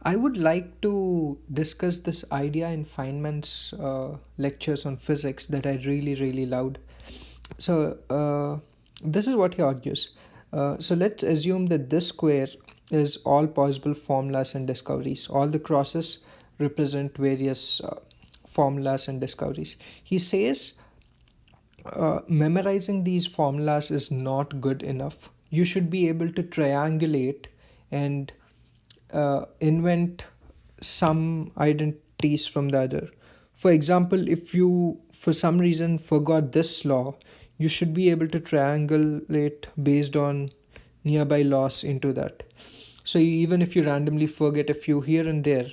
I would like to discuss this idea in Feynman's lectures on physics that I really, really loved. So, this is what he argues. So, let's assume that this square is all possible formulas and discoveries. All the crosses represent various formulas and discoveries. He says memorizing these formulas is not good enough. You should be able to triangulate and invent some identities from the other. For example, if you for some reason forgot this law, you should be able to triangulate based on nearby laws into that. So even if you randomly forget a few here and there,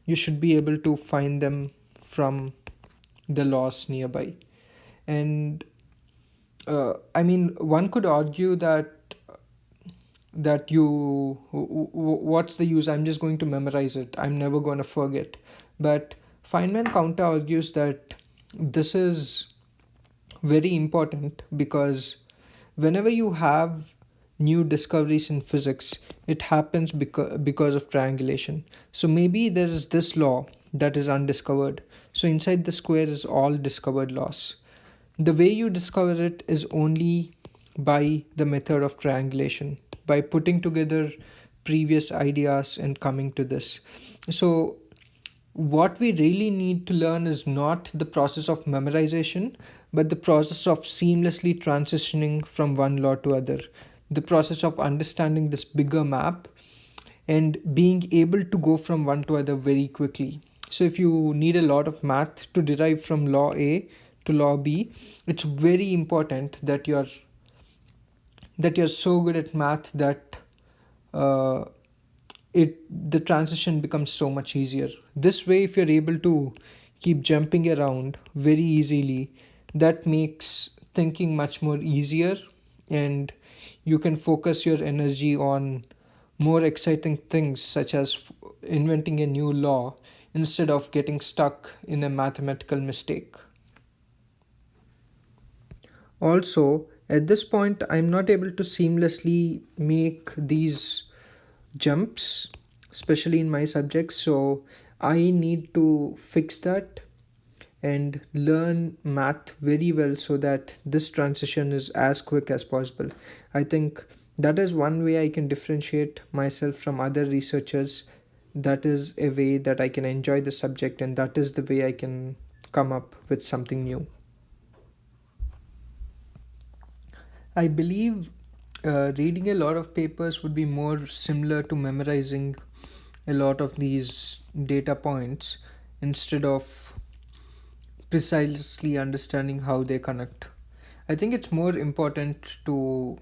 you should be able to find them from the laws nearby. And I mean, one could argue that what's the use? I'm just going to memorize it. I'm never going to forget. But Feynman counter argues that this is very important because whenever you have new discoveries in physics, it happens because of triangulation. So maybe there is this law that is undiscovered. So inside the square is all discovered laws. The way you discover it is only by the method of triangulation, by putting together previous ideas and coming to this. So, what we really need to learn is not the process of memorization, but the process of seamlessly transitioning from one law to other, the process of understanding this bigger map and being able to go from one to other very quickly. So if you need a lot of math to derive from law A to law B, it's very important that you're so good at math that uh, it the transition becomes so much easier. This way, if you're able to keep jumping around very easily, that makes thinking much more easier, and you can focus your energy on more exciting things such as inventing a new law instead of getting stuck in a mathematical mistake. Also, at this point, I'm not able to seamlessly make these jumps, especially in my subjects. So I need to fix that and learn math very well so that this transition is as quick as possible. I think that is one way I can differentiate myself from other researchers. That is a way that I can enjoy the subject, and that is the way I can come up with something new. I believe reading a lot of papers would be more similar to memorizing a lot of these data points instead of precisely understanding how they connect. I think it's more important to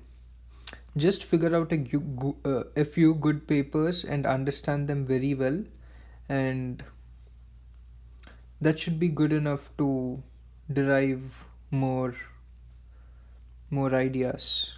just figure out a few good papers and understand them very well, and that should be good enough to derive more ideas.